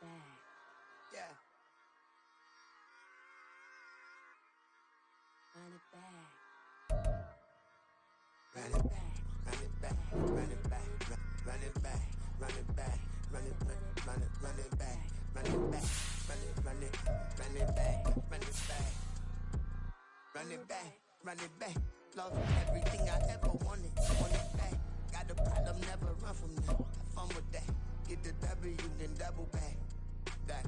back. Yeah. Run it back. Run it back. Run it back. Run it back. Run it back. Run it back. Run it back. Run it back. Run it back. Run it back. Run it back. Run it back. Run it back. Love everything I ever wanted. Want it back. Got a problem, never run from that. Have fun with that. Get the W, then double back. That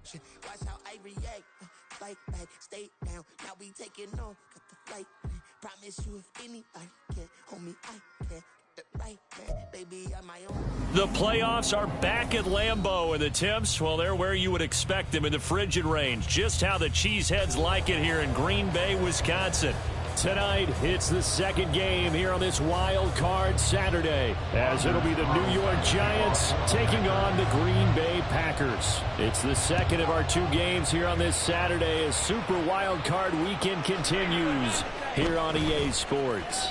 shit. Watch how I react. Fight back, stay down. Now we taking off. Got the flight plan. Promise you if anybody can, homie, I can. Get the right man, baby, I'm my own. The playoffs are back at Lambeau, and the temps, well, they're where you would expect them in the frigid range. Just how the Cheeseheads like it here in Green Bay, Wisconsin. Tonight, it's the second game here on this wild card Saturday, as it'll be the New York Giants taking on the Green Bay Packers. It's the second of our two games here on this Saturday as Super Wild Card Weekend continues here on EA Sports.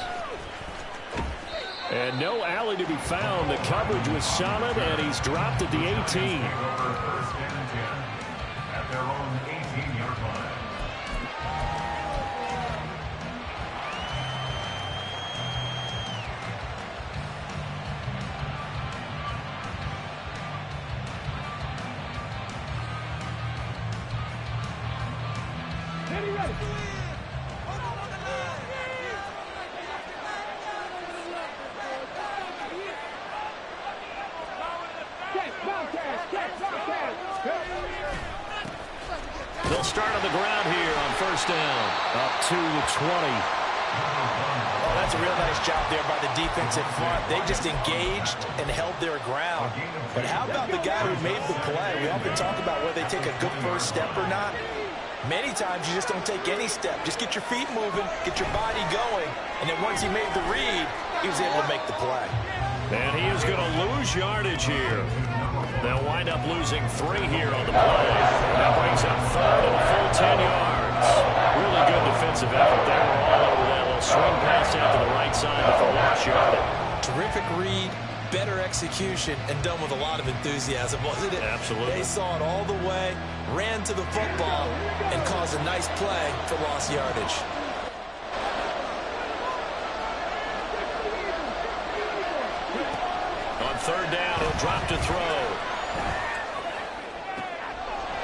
And no alley to be found. The coverage was solid, and he's dropped at the 18. First and 10 at their own 18-yard line. They'll start on the ground here on first down. Up to the 20. Oh, that's a real nice job there by the defense in front. They just engaged and held their ground. But how about the guy who made the play? We often talk about whether they take a good first step or not. Many times you just don't take any step. Just get your feet moving, get your body going, and then once he made the read, he was able to make the play. And he is going to lose yardage here. They'll wind up losing 3 here on the play. That brings up third and a full 10 yards. Really good defensive effort. They were all over that little swing pass out to the right side before lost yardage. Terrific read, better execution, and done with a lot of enthusiasm, wasn't it? Absolutely. They saw it all the way, ran to the football, and caused a nice play for lost yardage. On third down, he'll drop to throw.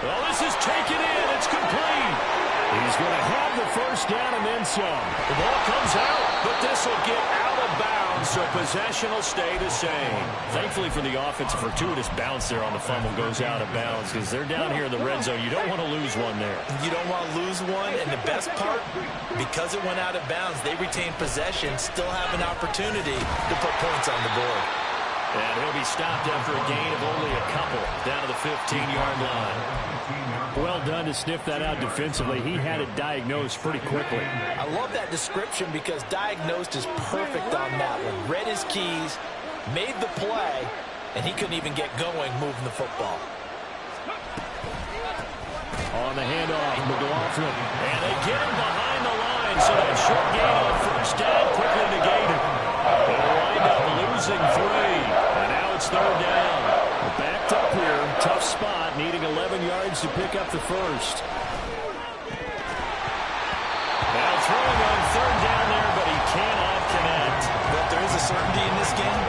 Well, this is taken in. It's complete. He's going to have the first down and then some. The ball comes out, but this will get out of bounds, so possession will stay the same. Thankfully for the offense, a fortuitous bounce there on the fumble goes out of bounds because they're down here in the red zone. You don't want to lose one there. You don't want to lose one, and the best part, because it went out of bounds, they retain possession, still have an opportunity to put points on the board. And he'll be stopped after a gain of only a couple down to the 15-yard line. Well done to sniff that out defensively. He had it diagnosed pretty quickly. I love that description because diagnosed is perfect on that one. Read his keys, made the play, and he couldn't even get going moving the football. On the handoff, McLaughlin. And they get him behind the line, so that short gain on first down quickly negated. They'll wind up losing 3. And now it's third down. Backed up here, tough spot, needing 11 yards to pick up the first. Now throwing on third down there, but he cannot connect. But there is a certainty in this game.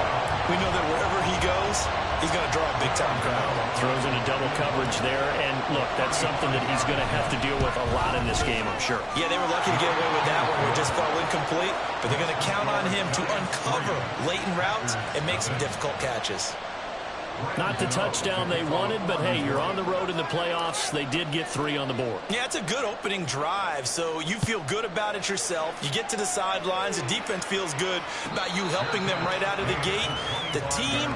We know that wherever he goes, he's going to draw a big-time crowd. Throws into double coverage there, and look, that's something that he's going to have to deal with a lot in this game, I'm sure. Yeah, they were lucky to get away with that one. It just fell incomplete, but they're going to count on him to uncover latent routes and make some difficult catches. Not the touchdown they wanted, but hey, you're on the road in the playoffs. They did get 3 on the board. Yeah, it's a good opening drive, so you feel good about it yourself. You get to the sidelines. The defense feels good about you helping them right out of the gate. The team,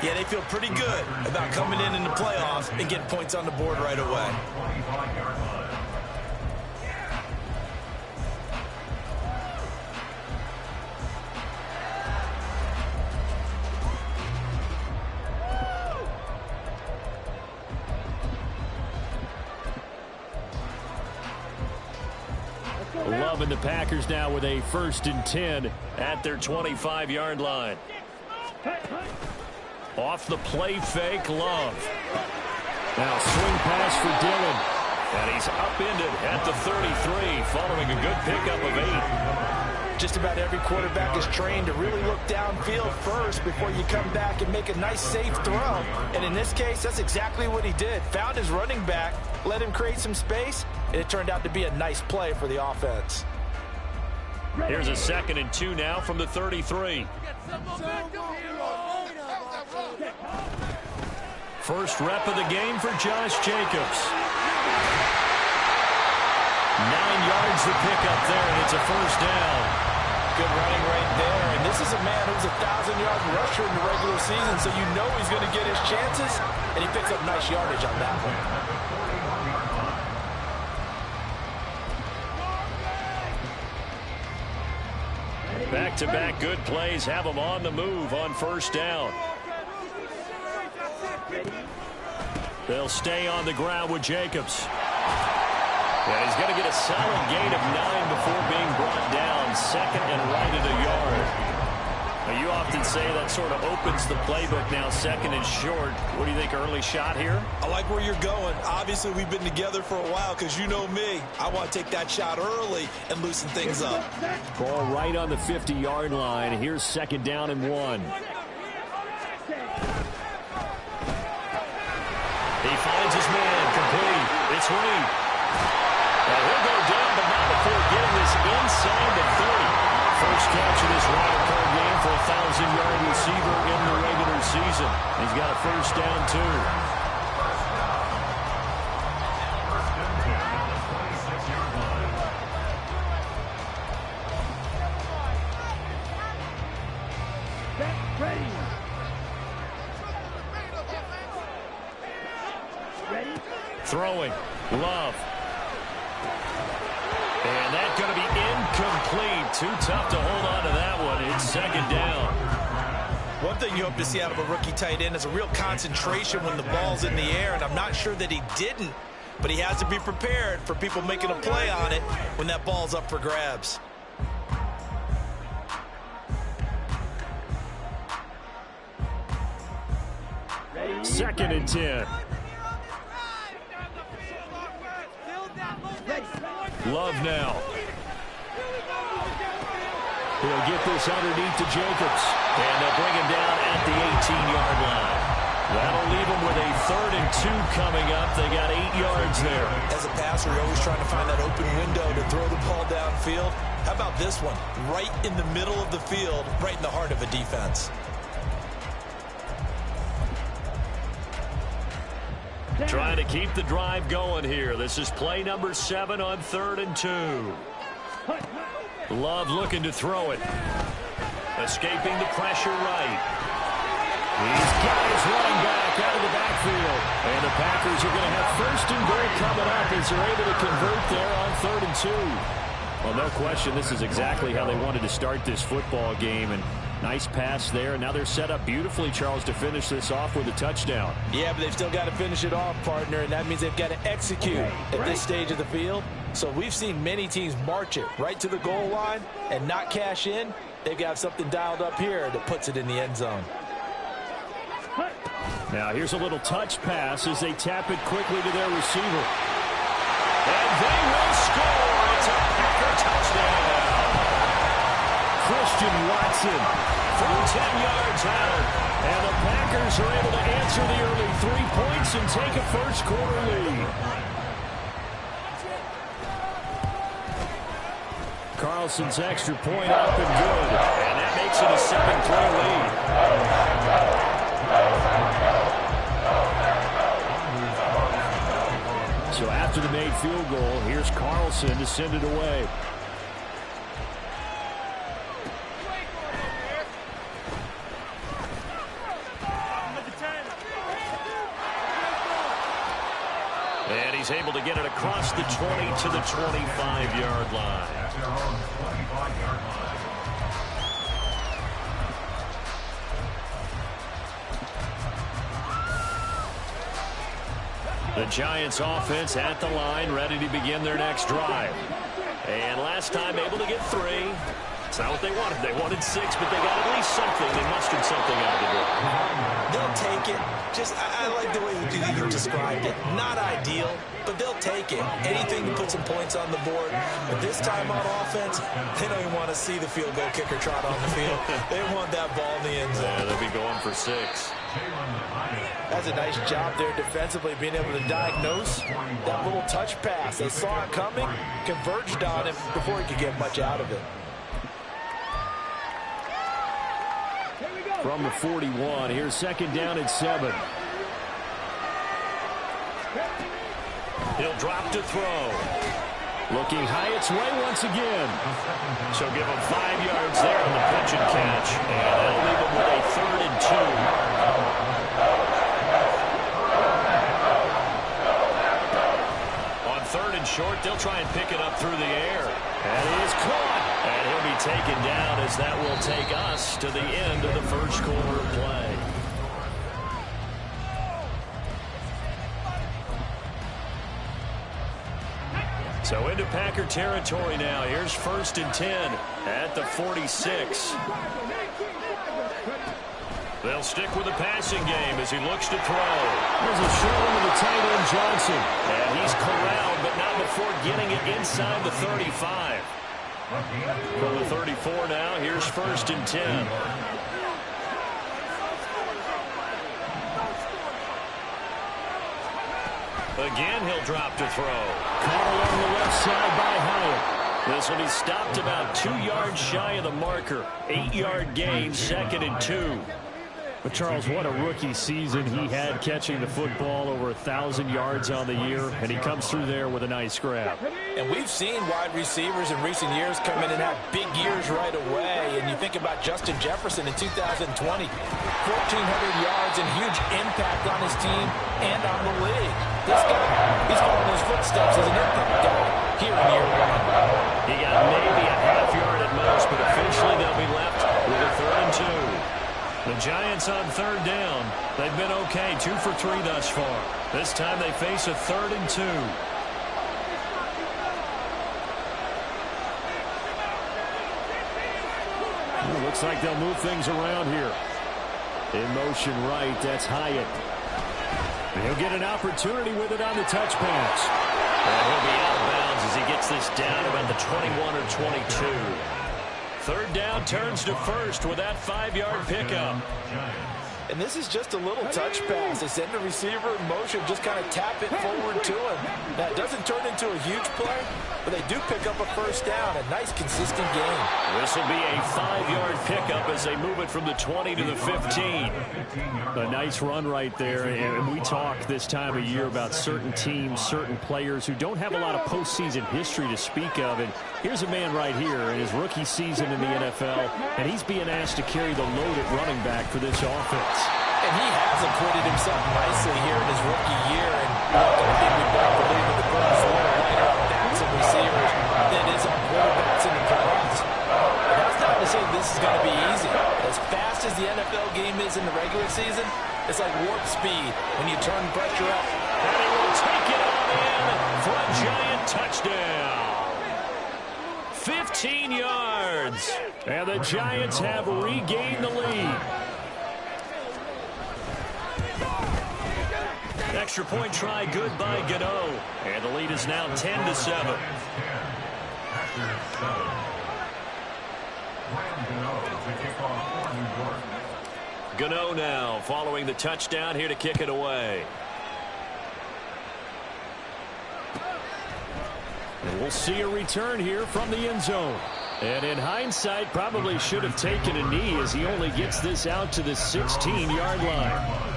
yeah, they feel pretty good about coming in the playoffs and getting points on the board right away. 25-yard line. Loving the Packers now with a 1st and 10 at their 25-yard line. Off the play fake, Love. Now swing pass for Dillon. And he's upended at the 33 following a good pickup of 8. Just about every quarterback is trained to really look downfield first before you come back and make a nice, safe throw. And in this case, that's exactly what he did. Found his running back, let him create some space, and it turned out to be a nice play for the offense. Here's a 2nd and 2 now from the 33. First rep of the game for Josh Jacobs. 9 yards to pick up there, and it's a first down. Good running right there. And this is a man who's a 1,000-yard rusher in the regular season, so you know he's going to get his chances, and he picks up nice yardage on that one. Back-to-back good plays have him on the move on first down. They'll stay on the ground with Jacobs. And he's going to get a solid gain of 9 before being brought down. 2nd and right at a yard. Now, you often say that sort of opens the playbook now, 2nd and short. What do you think, early shot here? I like where you're going. Obviously, we've been together for a while because you know me. I want to take that shot early and loosen things up. Ball right on the 50-yard line. Here's 2nd down and 1. He finds his man, complete. It's Reed. Now he'll go down, but not before getting this inside the 30. First catch of this wild card game for a 1,000-yard receiver in the regular season. He's got a first down, too. Throwing. Love. And that's going to be incomplete. Too tough to hold on to that one. It's 2nd down. One thing you hope to see out of a rookie tight end is a real concentration when the ball's in the air, and I'm not sure that he didn't, but he has to be prepared for people making a play on it when that ball's up for grabs. Second and 10. Love now. He'll get this underneath to Jacobs. And they'll bring him down at the 18-yard line. That'll leave him with a 3rd and 2 coming up. They got 8 yards there. As a passer, you're always trying to find that open window to throw the ball downfield. How about this one? Right in the middle of the field, right in the heart of a defense. Trying to keep the drive going here. This is play number 7 on 3rd and 2. Love looking to throw it. Escaping the pressure right. He's got his running back out of the backfield. And the Packers are going to have 1st and goal coming up as they're able to convert there on 3rd and 2. Well, no question, this is exactly how they wanted to start this football game. And nice pass there. Now they're set up beautifully, Charles, to finish this off with a touchdown. Yeah, but they've still got to finish it off, partner, and that means they've got to execute at this stage of the field. So we've seen many teams march it right to the goal line and not cash in. They've got something dialed up here that puts it in the end zone. Now here's a little touch pass as they tap it quickly to their receiver. And they will score. It's a Packer touchdown. Christian Watson from 10 yards out. And the Packers are able to answer the early 3 points and take a first-quarter lead. Carlson's extra point up and good. And that makes it a 7-3 lead. So after the made field goal, here's Carlson to send it away. And he's able to get it across the 20 to the 25-yard line. The Giants offense at the line, ready to begin their next drive. And last time able to get 3. It's not what they wanted. They wanted 6, but they got at least something. They mustered something out of the door. They'll take it. I like the way you described it. Not ideal, but they'll take it. Anything to put some points on the board. But this time on offense, they don't even want to see the field goal kicker trot on the field. They want that ball in the end zone. Yeah, they'll be going for 6. That's a nice job there defensively, being able to diagnose that little touch pass. They saw it coming, converged on him before he could get much out of it. From the 41, here's 2nd down and 7. He'll drop to throw. Looking Hyatt's way once again. So give him 5 yards there on the pitch and catch. And they'll leave him with a 3rd and 2. On 3rd and short, they'll try and pick it up through the air. And he is caught. And he'll be taken down as that will take us to the end of the first quarter of play. So into Packer territory now. Here's 1st and 10 at the 46. They'll stick with the passing game as he looks to throw. There's a short one to the tight end, Johnson. And he's corralled, but not before getting it inside the 35. From the 34 now, here's 1st and 10. Again, he'll drop to throw. Caught along the left side by Hyatt. This will be stopped about 2 yards shy of the marker. 8-yard gain, 2nd and 2. But, Charles, what a rookie season he had, catching the football over 1,000 yards on the year, and he comes through there with a nice grab. And we've seen wide receivers in recent years come in and have big years right away. And you think about Justin Jefferson in 2020, 1,400 yards and huge impact on his team and on the league. This guy, he's following his footsteps as an impact guy here in year 1. He got maybe a half yard at most, but officially they'll be left with a 3rd and 2. The Giants on 3rd down. They've been okay, 2 for 3 thus far. This time they face a 3rd and 2. Looks like they'll move things around here. In motion right, that's Hyatt. He'll get an opportunity with it on the touch pass. And he'll be out of bounds as he gets this down about the 21 or 22. 3rd down turns to 1st with that 5-yard pickup. And this is just a little touch pass. They send the receiver in motion, just kind of tap it forward to him. Now, it doesn't turn into a huge play, but they do pick up a 1st down. A nice, consistent gain. This will be a 5-yard pickup as they move it from the 20 to the 15. A nice run right there. And we talk this time of year about certain teams, certain players who don't have a lot of postseason history to speak of. And here's a man right here in his rookie season in the NFL, and he's being asked to carry the load at running back for this offense. And he has acquitted himself nicely here in his rookie year. And I think we've got to believe that the burden is a little lighter on backs and receivers than it is on quarterbacks in the playoffs. But that's not to say this is going to be easy. As fast as the NFL game is in the regular season, it's like warp speed when you turn pressure up. And he will take it on in for a Giant touchdown. 15 yards. And the Giants have regained the lead. Extra point try good by Gano. And the lead is now 10-7. Gano now following the touchdown here to kick it away. And we'll see a return here from the end zone. And in hindsight, probably should have taken a knee as he only gets this out to the 16-yard line.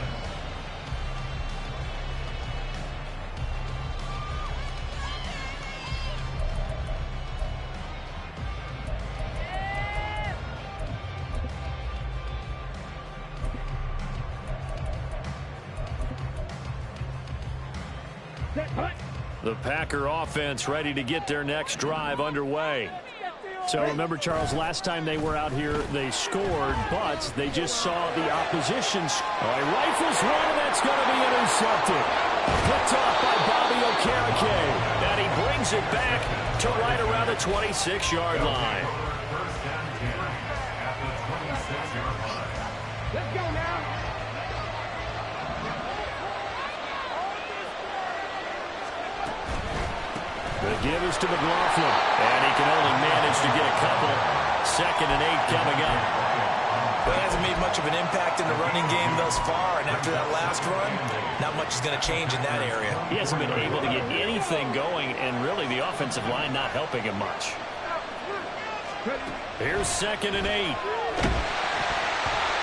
The Packer offense ready to get their next drive underway. So remember, Charles, last time they were out here, they scored, but they just saw the opposition's rifles one, and that's going to be intercepted. Picked off by Bobby Okereke. And he brings it back to right around the 26-yard line. The give is to McLaughlin, and he can only manage to get a couple. 2nd and 8 coming up. Well, he hasn't made much of an impact in the running game thus far, and after that last run, not much is going to change in that area. He hasn't been able to get anything going, and really the offensive line not helping him much. Here's 2nd and 8.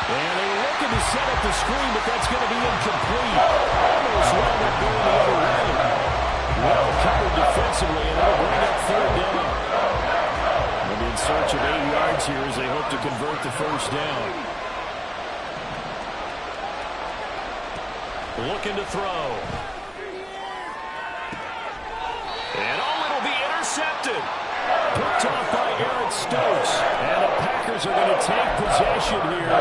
And they're looking to set up the screen, but that's going to be incomplete. Almost wound up going the other way. Well covered defensively, and that'll bring up 3rd down. They'll be in search of 8 yards here as they hope to convert the 1st down. Looking to throw. And it'll be intercepted. Picked off by Eric Stokes. And the Packers are going to take possession here.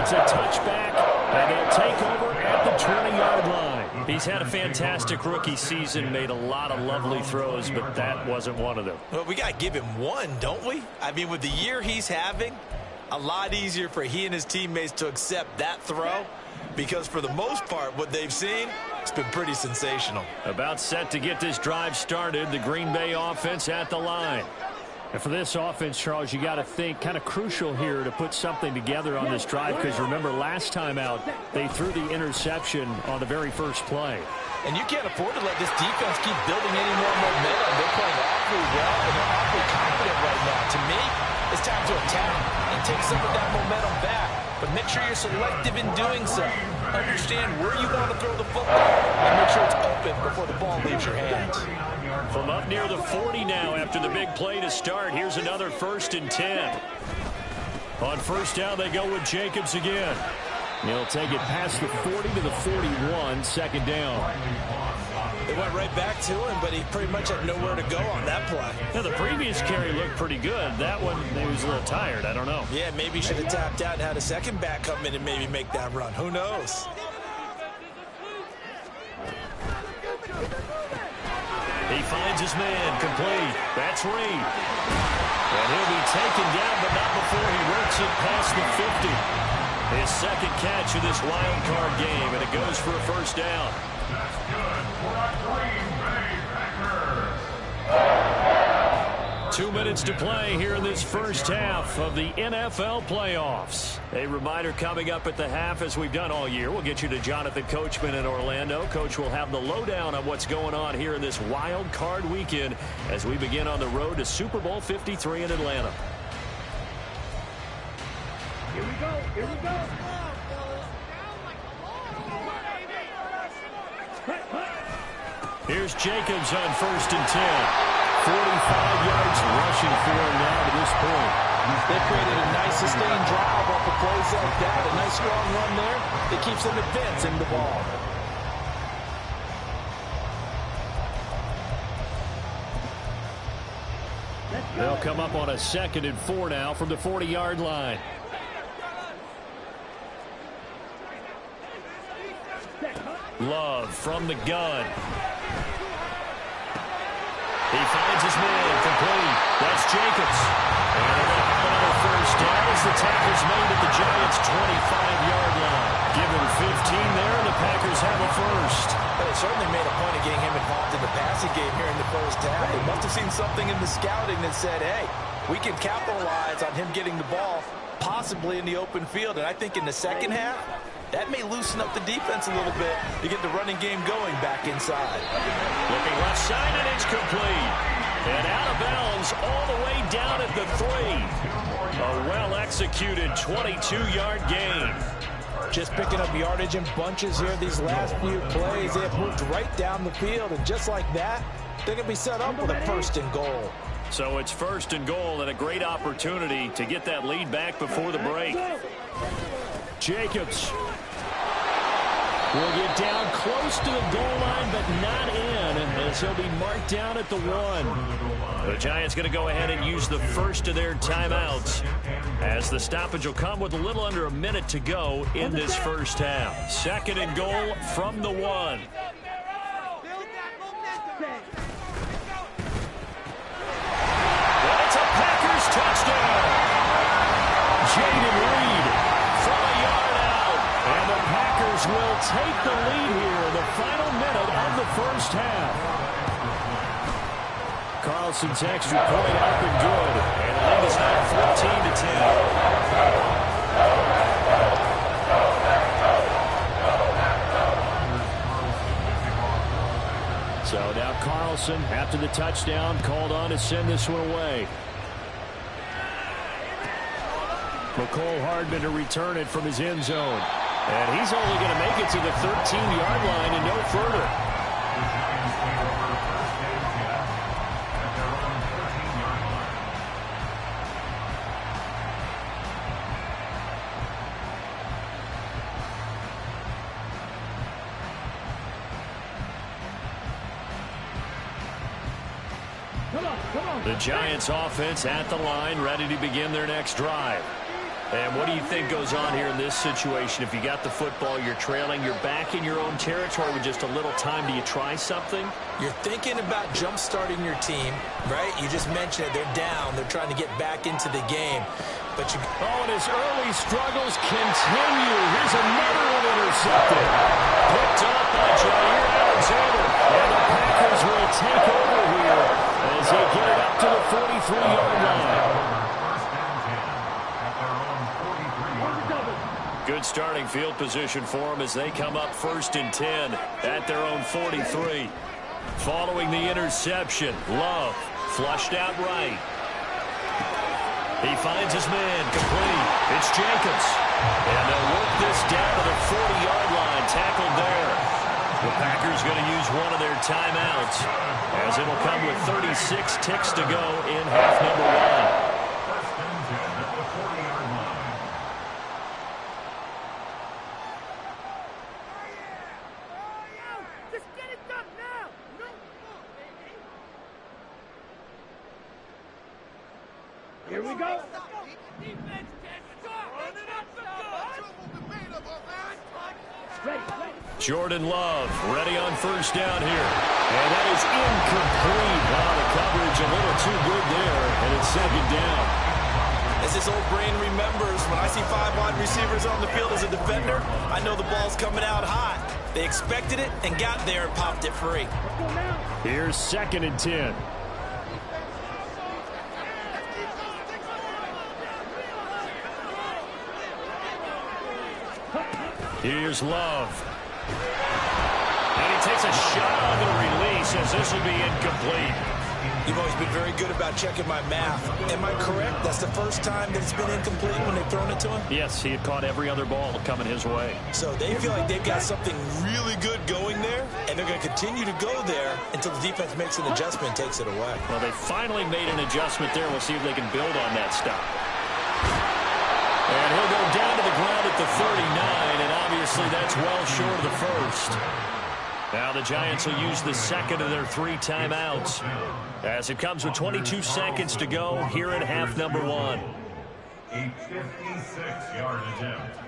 It's a touchback, and they'll take over at the 20-yard line. He's had a fantastic rookie season, made a lot of lovely throws, but that wasn't one of them. Well, we got to give him one, don't we? I mean, with the year he's having, a lot easier for he and his teammates to accept that throw, because for the most part, what they've seen, it's been pretty sensational. About set to get this drive started, the Green Bay offense at the line. And for this offense, Charles, you got to think kind of crucial here to put something together on this drive, because remember last time out they threw the interception on the very first play. And you can't afford to let this defense keep building any more momentum. They're playing awfully well, and they're awfully confident right now. To me, it's time to attack and take some of that momentum back. But make sure you're selective in doing so. Understand where you want to throw the football and make sure it's open before the ball leaves your hands. From up near the 40 now after the big play to start, here's another 1st and 10. On 1st down, they go with Jacobs again. He'll take it past the 40 to the 41, 2nd down. They went right back to him, but he pretty much had nowhere to go on that play. Now, the previous carry looked pretty good. That one, he was a little tired. I don't know. Yeah, maybe he should have tapped out and had a second back come in and maybe make that run. Who knows? He finds his man, complete. That's Reed. And he'll be taken down, but not before he works it past the 50. His 2nd catch of this wild card game, and it goes for a 1st down. That's good for the Green Bay Packers. 2 minutes to play here in this first half of the NFL playoffs. A reminder coming up at the half, as we've done all year. We'll get you to Jonathan Coachman in Orlando. Coach will have the lowdown on what's going on here in this wild card weekend as we begin on the road to Super Bowl 53 in Atlanta. Here we go. Here we go. Here's Jacobs on 1st and 10. 45 yards rushing for him now to this point. They created a nice sustained drive off of plays like that. A nice strong run there that keeps them advancing the ball. They'll come up on a 2nd and 4 now from the 40-yard line. Love from the gun. He finds his man, complete. That's Jacobs. And they'll have another 1st down as the tackle's made at the Giants' 25-yard line. Give him 15 there, and the Packers have a 1st. But it certainly made a point of getting him involved in the passing game here in the 1st half. They must have seen something in the scouting that said, hey, we can capitalize on him getting the ball possibly in the open field. And I think in the 2nd half, that may loosen up the defense a little bit to get the running game going back inside. Looking left side, and it's complete. And out of bounds all the way down at the 3. A well-executed 22-yard gain. Just picking up yardage in bunches here these last few plays. They have moved right down the field, and just like that, they're going to be set up with a 1st and goal. So it's 1st and goal, and a great opportunity to get that lead back before the break. Jacobs will get down close to the goal line, but not in, as he'll be marked down at the 1. The Giants going to go ahead and use the first of their timeouts, as the stoppage will come with a little under a minute to go in this first half. 2nd and goal from the 1. It's a Packers touchdown. Jaden Reed from a yard out. the lead here in the final minute of the first half. Carlson's extra point up and good. And the lead is now 14-10. So now Carlson, after the touchdown, called on to send this one away. McCole Hardman to return it from his end zone. And he's only going to make it to the 13-yard line and no further. The Giants offense at the line, ready to begin their next drive. And what do you think goes on here in this situation? If you got the football, you're trailing, you're back in your own territory with just a little time. Do you try something? You're thinking about jump-starting your team, right? You just mentioned it. They're down. They're trying to get back into the game. But you... Oh, and his early struggles continue. Here's another one intercepted. Picked up by Jair Alexander. And the Packers will take over here as they get it up to the 43-yard line. Good starting field position for them as they come up 1st and 10 at their own 43. Following the interception, Love flushed out right. He finds his man complete. It's Jacobs. And they'll work this down to the 40-yard line, tackled there. The Packers going to use one of their timeouts as it'll come with 36 ticks to go in half number 1. Here we go. Jordan Love ready on 1st down here. And that is incomplete. Wow, the coverage a little too good there. And it's 2nd down. As this old brain remembers, when I see 5 wide receivers on the field as a defender, I know the ball's coming out hot. They expected it and got there and popped it free. Here's 2nd and 10. Here's Love. And he takes a shot on the release as this will be incomplete. You've always been very good about checking my math. Am I correct? That's the first time that it's been incomplete when they've thrown it to him? Yes, he had caught every other ball coming his way. So they feel like they've got something really good going there, and they're going to continue to go there until the defense makes an adjustment and takes it away. Well, they finally made an adjustment there. We'll see if they can build on that stop. And he'll go down to the ground at the 39, and obviously that's well short of the first. Now the Giants will use the 2nd of their 3 timeouts as it comes with 22 seconds to go here in half number 1. A 56-yard attempt.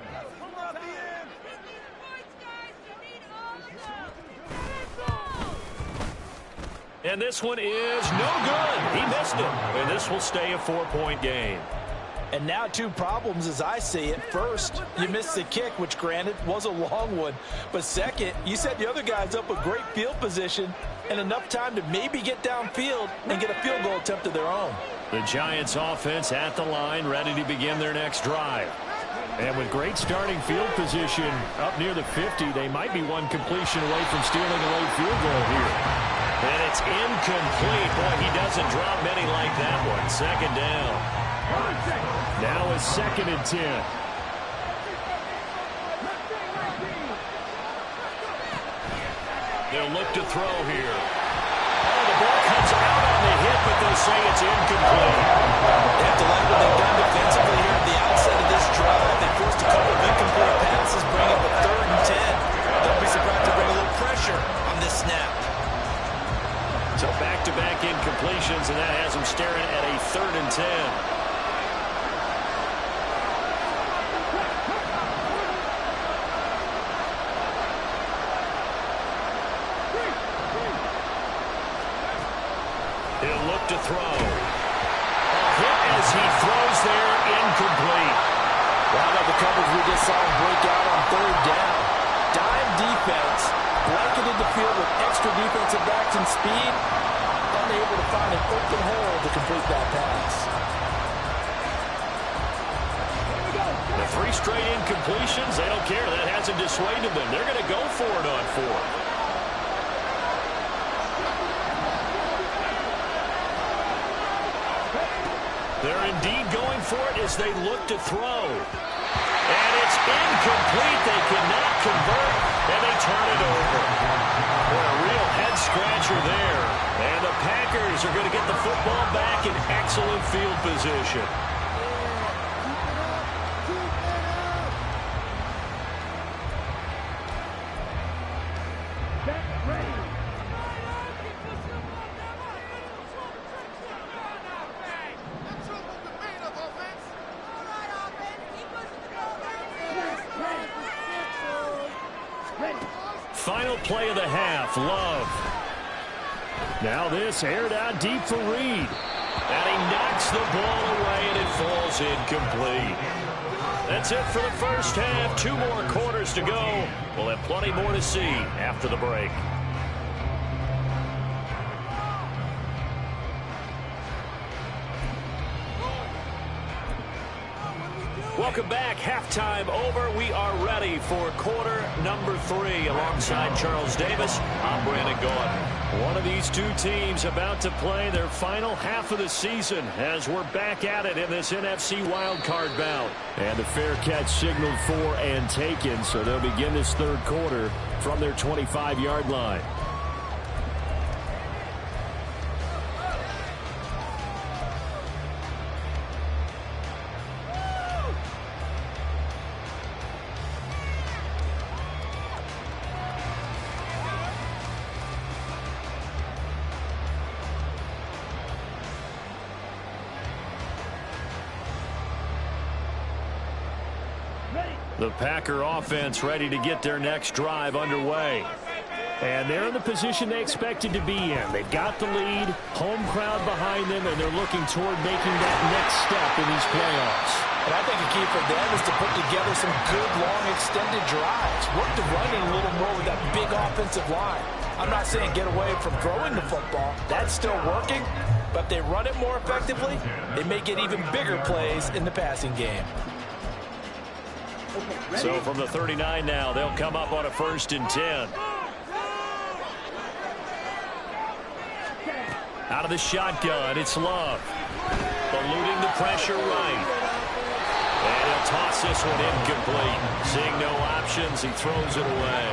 And this one is no good. He missed it. And this will stay a 4-point game. And now 2 problems as I see it. First, you missed the kick, which granted was a long one. But second, you set the other guys up with great field position and enough time to maybe get downfield and get a field goal attempt of their own. The Giants offense at the line, ready to begin their next drive. And with great starting field position up near the 50, they might be one completion away from stealing a late field goal here. And it's incomplete. Boy, he doesn't drop many like that one. 2nd down. Now it's 2nd and 10. They'll look to throw here. Oh, the ball comes out on the hit, but they'll say it's incomplete. They have to like what they've done defensively here at the outset of this drive. They forced a couple of incomplete passes, bring up a 3rd and 10. Don't be surprised to bring a little pressure on this snap. So back-to-back incompletions, and that has them staring at a 3rd and 10. He'll look to throw. A hit as he throws there, incomplete. How about the coverage we just saw him break out on 3rd down? Dime defense, blanketed the field with extra defensive backs and speed, unable to find an open hole to complete that pass. The 3 straight incompletions, they don't care. That hasn't dissuaded them. They're going to go for it on 4th. They're indeed going for it as they look to throw. And it's incomplete. They cannot convert, and they turn it over. What a real head-scratcher there. And the Packers are going to get the football back in excellent field position. Final play of the half, Love. Now this aired out deep for Reed. And he knocks the ball away, and it falls incomplete. That's it for the first half. 2 more quarters to go. We'll have plenty more to see after the break. Welcome back. Halftime over. We are ready for quarter number 3. Alongside Charles Davis, I'm Brandon Gaudin. One of these 2 teams about to play their final half of the season as we're back at it in this NFC wildcard bout. And the fair catch signaled for and taken, so they'll begin this 3rd quarter from their 25-yard line. The Packer offense ready to get their next drive underway. And they're in the position they expected to be in. They've got the lead, home crowd behind them, and they're looking toward making that next step in these playoffs. And I think the key for them is to put together some good, long, extended drives. Work the running a little more with that big offensive line. I'm not saying get away from throwing the football. That's still working. But if they run it more effectively, they may get even bigger plays in the passing game. So from the 39 now, they'll come up on a 1st and 10. Out of the shotgun, it's Love. Eluding the pressure right. And he'll toss this one incomplete. Seeing no options, he throws it away.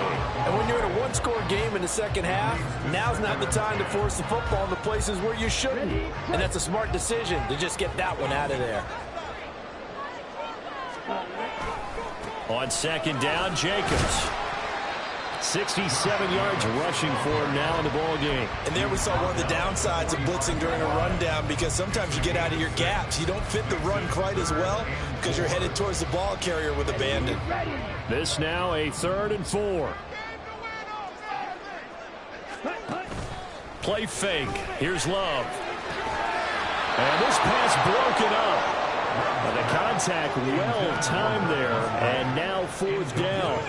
And when you're in a 1-score game in the second half, now's not the time to force the football in the places where you shouldn't. And that's a smart decision to just get that one out of there. On 2nd down, Jacobs. 67 yards rushing for him now in the ball game. And there we saw one of the downsides of blitzing during a rundown, because sometimes you get out of your gaps. You don't fit the run quite as well because you're headed towards the ball carrier with abandon. This now a 3rd and 4. Play fake. Here's Love. And this pass broken up. And the contact well timed there, and now 4th down.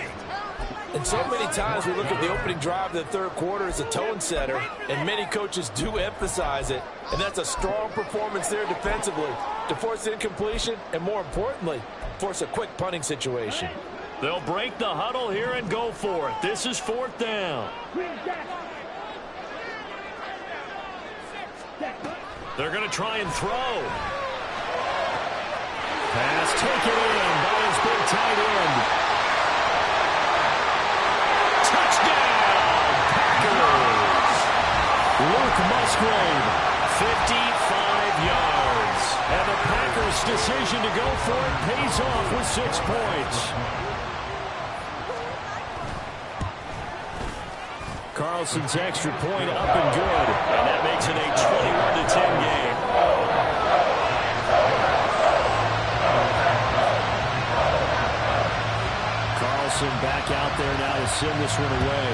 And so many times we look at the opening drive of the 3rd quarter as a tone setter, and many coaches do emphasize it. And that's a strong performance there defensively to force incompletion and, more importantly, force a quick punting situation. They'll break the huddle here and go for it. This is 4th down. They're going to try and throw. Pass taken in by his big tight end. Touchdown, Packers. Luke Musgrave. 55 yards. And the Packers' decision to go for it pays off with 6 points. Carlson's extra point up and good. And that makes it a 21-10 game. Back out there now to send this one away.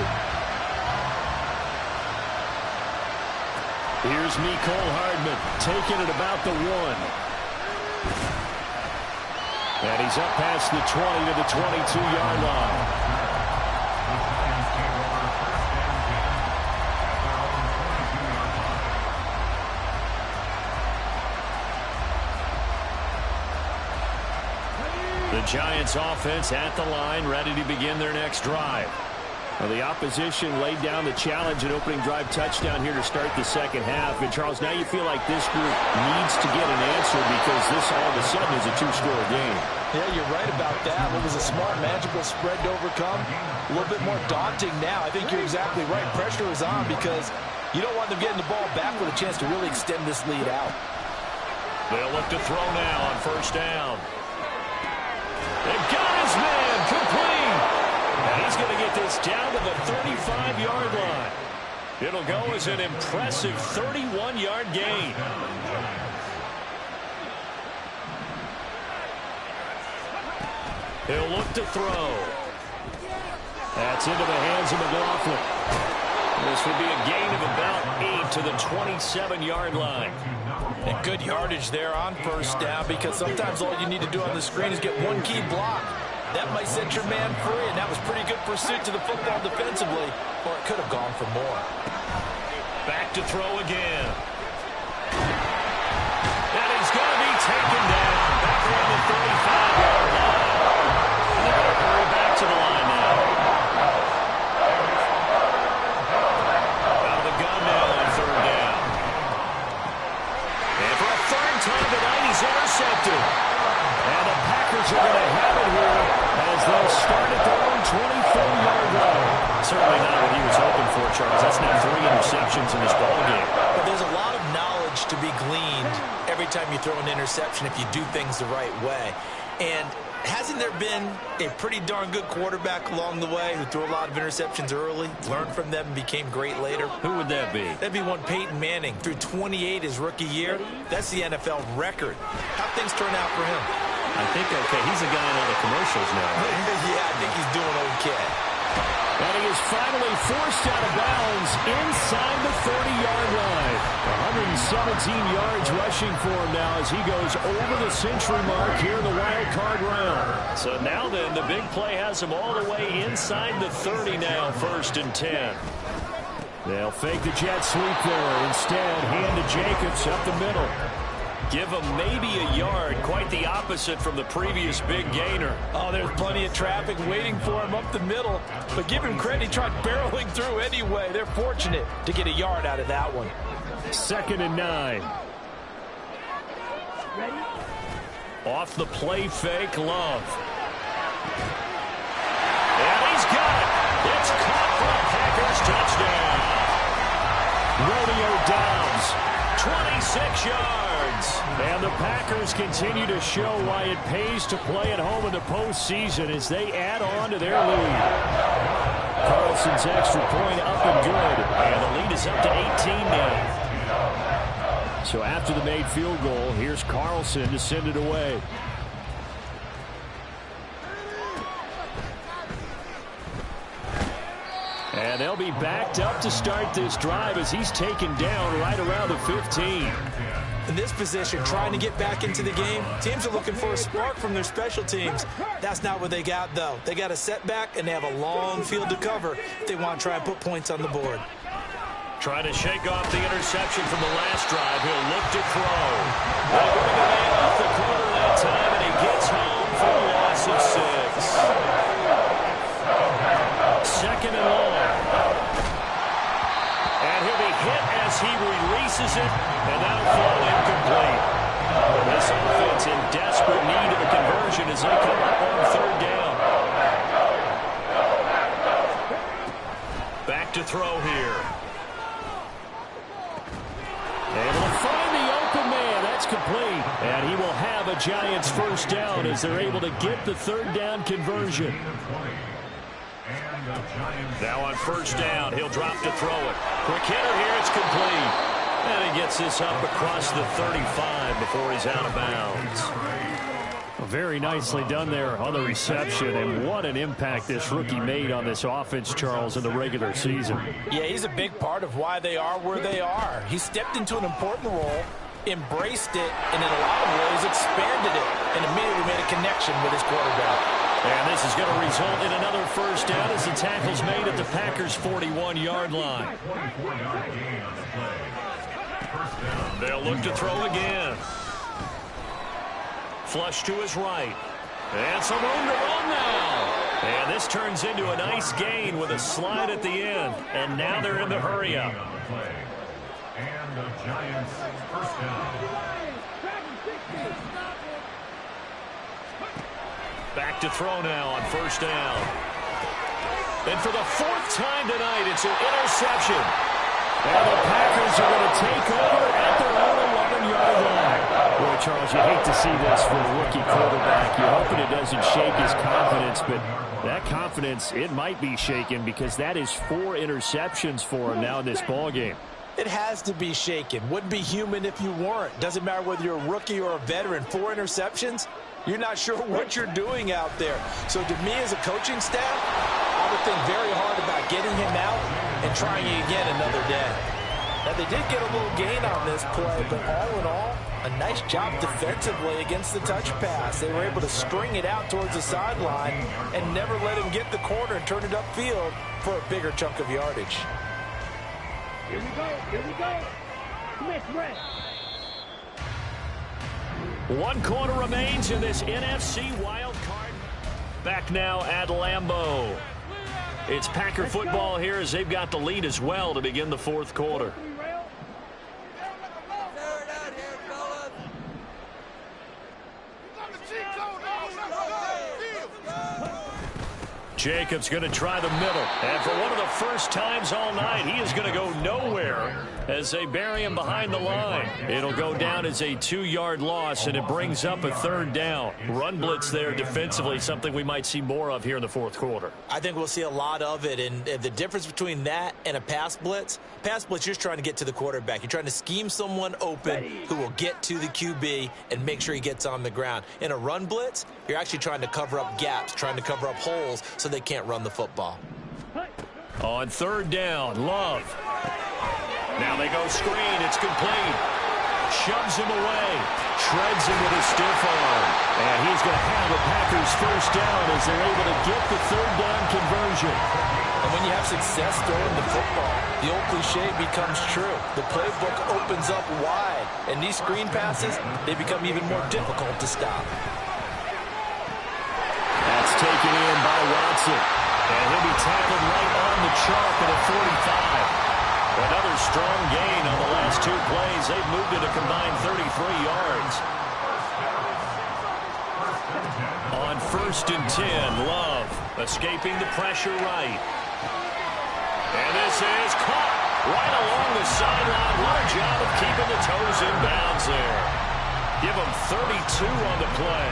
Here's Mecole Hardman taking it about the 1. And he's up past the 20 to the 22-yard line. Giants offense at the line, ready to begin their next drive. Well, the opposition laid down the challenge, an opening drive touchdown here to start the second half. And, Charles, now you feel like this group needs to get an answer because this all of a sudden is a two-score game. Yeah, you're right about that. What was a smart, magical spread to overcome? A little bit more daunting now. I think you're exactly right. Pressure is on because you don't want them getting the ball back with a chance to really extend this lead out. They'll look to throw now on first down. They've got his man complete. And he's going to get this down to the 35-yard line. It'll go as an impressive 31-yard gain. He'll look to throw. That's into the hands of McLaughlin. This would be a gain of about 8 to the 27-yard line. And good yardage there on first down because sometimes all you need to do on the screen is get one key block. That might set your man free, and that was pretty good pursuit to the football defensively, or it could have gone for more. Back to throw again. And he's going to be taken down back around the 35-yard line. And they're going to hurry back to the line now. Out of the gun now on third down. And for a third time tonight, he's intercepted. And the Packers are going to have it here as they'll start at their own 24-yard line. Certainly not what he was hoping for, Charles. That's now 3 interceptions in this ballgame. But there's a lot of knowledge to be gleaned every time you throw an interception if you do things the right way. And hasn't there been a pretty darn good quarterback along the way who threw a lot of interceptions early, learned from them, and became great later? Who would that be? That'd be one Peyton Manning. Threw 28 his rookie year. That's the NFL record. How'd things turn out for him? I think, okay, he's a guy in all the commercials now. Yeah, I think he's doing okay. And he is finally forced out of bounds inside the 30-yard line. 117 yards rushing for him now as he goes over the century mark here in the wild card round. So now then, the big play has him all the way inside the 30 now, 1st and 10. They'll fake the jet sweep there. Instead, hand to Jacobs up the middle. Give him maybe a yard, quite the opposite from the previous big gainer. Oh, there's plenty of traffic waiting for him up the middle. But give him credit, he tried barreling through anyway. They're fortunate to get a yard out of that one. 2nd and 9. Off the play fake, Love. And he's got it. It's caught for a Packers touchdown. Rodeo Dobbs, 26 yards. And the Packers continue to show why it pays to play at home in the postseason as they add on to their lead. Carlson's extra point up and good. And the lead is up to 18 now. So after the made field goal, here's Carlson to send it away. And they'll be backed up to start this drive as he's taken down right around the 15. In this position, trying to get back into the game, teams are looking for a spark from their special teams. That's not what they got, though. They got a setback, and they have a long field to cover if they want to try and put points on the board. Trying to shake off the interception from the last drive. He'll look to throw. They're going to go off the corner that time, and he gets home for a loss of 6. 2nd and long. And he'll be hit as he releases it, and that'll fall incomplete. This offense in desperate need of a conversion as they come up on 3rd down. Back to throw here. Able to find the open man. That's complete. And he will have a Giants 1st down as they're able to get the 3rd down conversion. Now on 1st down, he'll drop to throw it. Quick hitter here, it's complete. And he gets this up across the 35 before he's out of bounds. Very nicely done there on the reception, and what an impact this rookie made on this offense, Charles, in the regular season. Yeah, he's a big part of why they are where they are. He stepped into an important role, embraced it, and in a lot of ways expanded it, and immediately made a connection with his quarterback. And this is going to result in another 1st down as the tackle's made at the Packers' 41-yard line. They'll look to throw again. Flush to his right. And some room to run now. And this turns into a nice gain with a slide at the end. And now they're in the hurry-up. And the Giants first down. Back to throw now on first down. And for the fourth time tonight, it's an interception. And the Packers are going to take over at their own 11-yard line. Boy, Charles, you hate to see this for a rookie quarterback. You're hoping it doesn't shake his confidence, but that confidence, it might be shaken because that is 4 interceptions for him now in this ballgame. It has to be shaken. Wouldn't be human if you weren't. Doesn't matter whether you're a rookie or a veteran. 4 interceptions, you're not sure what you're doing out there. So to me as a coaching staff, I would think very hard about getting him out and trying again another day. Now, they did get a little gain on this play, but all in all, a nice job defensively against the touch pass. They were able to string it out towards the sideline and never let him get the corner and turn it upfield for a bigger chunk of yardage. Here we go. Here we go. Let's rest. 1 quarter remains in this NFC wild card. Back now at Lambeau. It's Packer football here as they've got the lead as well to begin the fourth quarter. Jacobs going to try the middle. And for one of the first times all night, he is going to go nowhere as they bury him behind the line. It'll go down as a 2-yard loss, and it brings up a 3rd down. Run blitz there defensively, something we might see more of here in the fourth quarter. I think we'll see a lot of it, and the difference between that and a pass blitz, you're just trying to get to the quarterback. You're trying to scheme someone open who will get to the QB and make sure he gets on the ground. In a run blitz, you're actually trying to cover up gaps, trying to cover up holes so they can't run the football. On 3rd down, Love. Now they go screen. It's complete. Shoves him away. Shreds him with a stiff arm. And he's going to have a Packers first down as they're able to get the 3rd down conversion. And when you have success throwing the football, the old cliche becomes true. The playbook opens up wide. And these screen passes, they become even more difficult to stop. That's taken in by Watson. And he'll be tackled right on the chalk at a 45. Another strong gain on the last 2 plays. They've moved it a combined 33 yards. On 1st and 10, Love escaping the pressure right. And this is caught right along the sideline. What a job of keeping the toes in bounds there. Give them 32 on the play.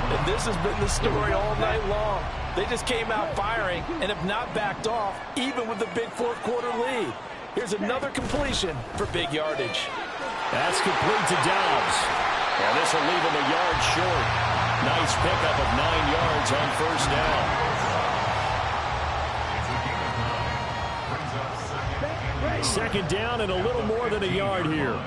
And this has been the story all night long. They just came out firing and have not backed off, even with the big fourth quarter lead. Here's another completion for big yardage. That's complete to Dobbs. And this will leave him a yard short. Nice pickup of 9 yards on first down. 2nd down and a little more than a yard here.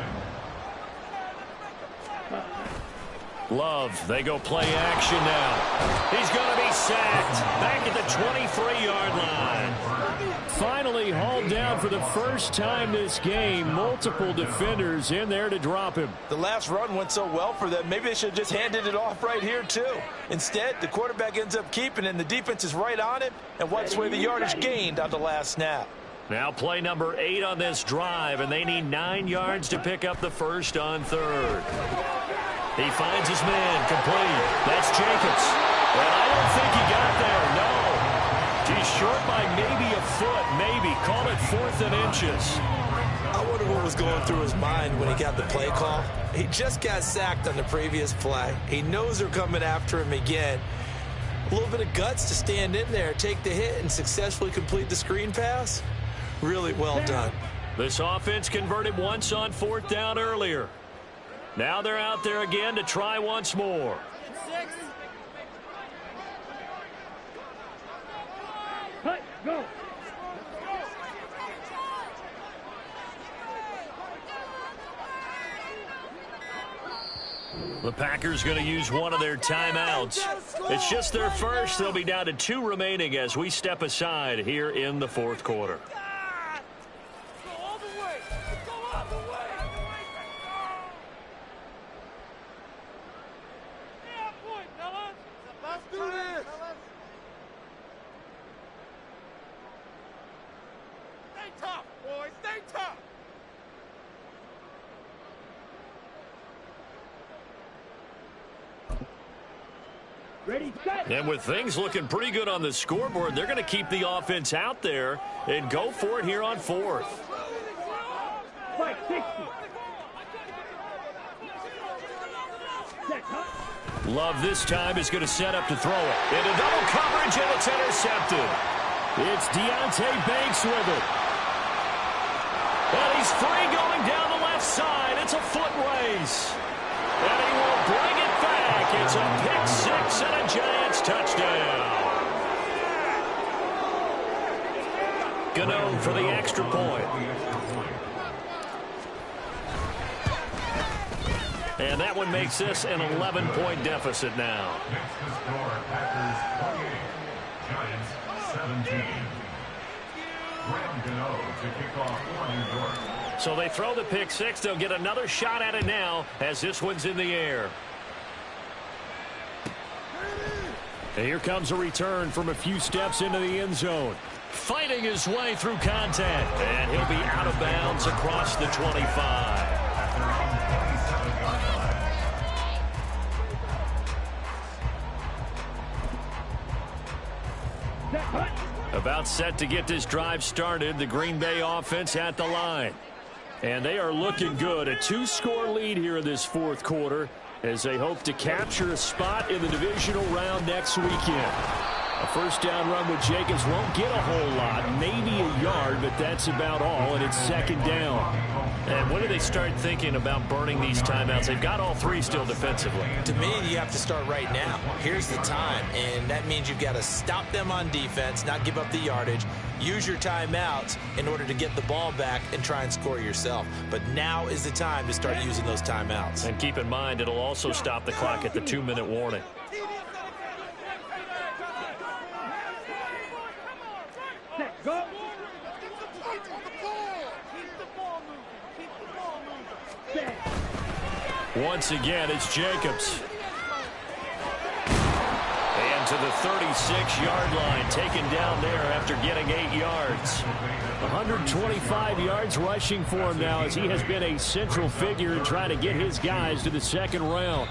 Love, they go play action now. He's going to be sacked. Back at the 23-yard line. Finally hauled down for the first time this game. Multiple defenders in there to drop him. The last run went so well for them. Maybe they should have just handed it off right here, too. Instead, the quarterback ends up keeping it, and the defense is right on it and wipes away the yardage gained on the last snap. Now play number 8 on this drive, and they need 9 yards to pick up the first on 3rd. He finds his man, complete. That's Jacobs. And I don't think he got there, no. He's short by maybe a foot, maybe. Call it 4th and inches. I wonder what was going through his mind when he got the play call. He just got sacked on the previous play. He knows they're coming after him again. A little bit of guts to stand in there, take the hit, and successfully complete the screen pass. Really well done. This offense converted once on 4th down earlier. Now they're out there again to try once more. Go. The Packers going to use one of their timeouts. It's just their first. They'll be down to 2 remaining as we step aside here in the fourth quarter. tough, boys. Stay tough. Ready, set. And with things looking pretty good on the scoreboard, they're going to keep the offense out there and go for it here on fourth. Fight 60. Love this time is going to set up to throw it. Into double coverage, and it's intercepted. It's Deonte Banks with it. And he's free going down the left side. It's a foot race. And he will bring it back. It's a pick six and a Giants touchdown. Gano for the extra point. And that one makes this an 11-point deficit now. Next to score, Packers 28, Giants 17. Graham Gano to kick off for New York. So they throw the pick six. They'll get another shot at it now as this one's in the air. And here comes a return from a few steps into the end zone. Fighting his way through contact. And he'll be out of bounds across the 25. About set to get this drive started. The Green Bay offense at the line. And they are looking good. A 2-score lead here in this fourth quarter as they hope to capture a spot in the divisional round next weekend. A first down run with Jacobs won't get a whole lot, maybe a yard, but that's about all, and it's second down. And when do they start thinking about burning these timeouts? They've got all three still defensively. To me, you have to start right now. Here's the time, and that means you've got to stop them on defense, not give up the yardage, use your timeouts in order to get the ball back and try and score yourself. But now is the time to start using those timeouts. And keep in mind, it'll also stop the clock at the 2-minute warning. Go. Once again, it's Jacobs. And to the 36-yard line, taken down there after getting 8 yards. 125 yards rushing for him now as he has been a central figure in trying to get his guys to the second round.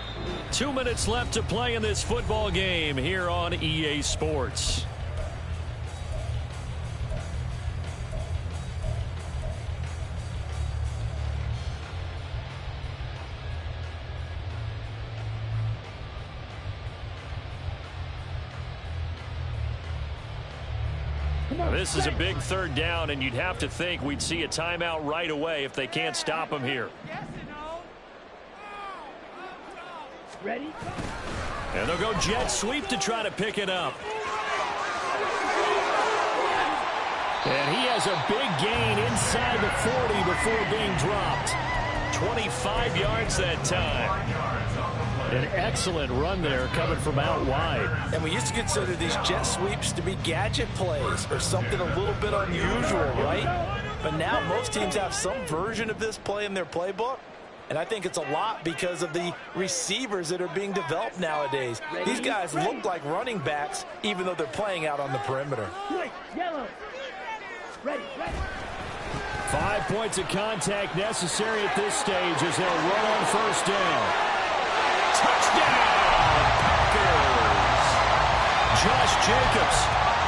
2 minutes left to play in this football game here on EA Sports. This is a big third down, and you'd have to think we'd see a timeout right away if they can't stop him here. Ready? And they'll go jet sweep to try to pick it up. And he has a big gain inside the 40 before being dropped. 25 yards that time. An excellent run there coming from out wide. And we used to consider these jet sweeps to be gadget plays or something a little bit unusual, right? But now most teams have some version of this play in their playbook. And I think it's a lot because of the receivers that are being developed nowadays. These guys look like running backs even though they're playing out on the perimeter. Yellow. Ready. 5 points of contact necessary at this stage as they'll run on first down. Touchdown, Packers! Josh Jacobs,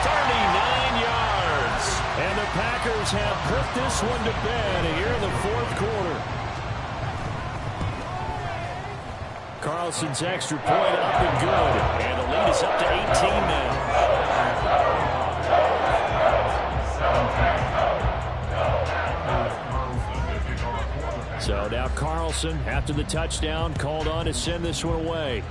39 yards. And the Packers have put this one to bed here in the fourth quarter. Carlson's extra point up and good. And the lead is up to 18 now. So now Carlson, after the touchdown, called on to send this one away.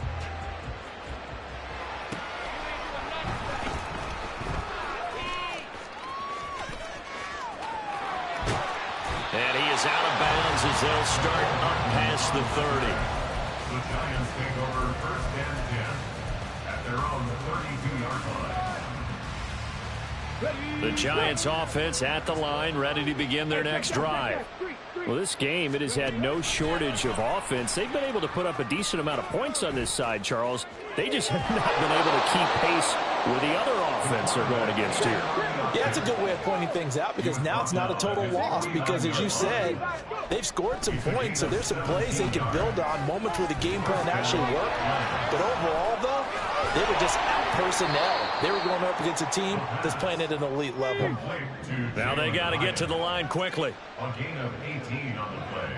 And he is out of bounds as they'll start up past the 30. The Giants take over first and 10 at their own 32-yard line. The Giants offense at the line, ready to begin their next drive. Well, this game, it has had no shortage of offense. They've been able to put up a decent amount of points on this side, Charles. They just have not been able to keep pace with the other offense they're going against here. Yeah, it's a good way of pointing things out because now it's not a total loss because, as you said, they've scored some points, so there's some plays they can build on, moments where the game plan actually worked. But overall, though, they were just out-personnel. They were going up against a team that's playing at an elite level. Now they got to get to the line quickly. A gain of 18 on the play.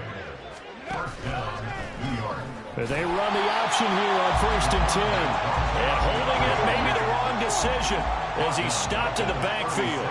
First down, New York. They run the option here on 1st and 10. And holding it may be the wrong decision as he stopped in the backfield.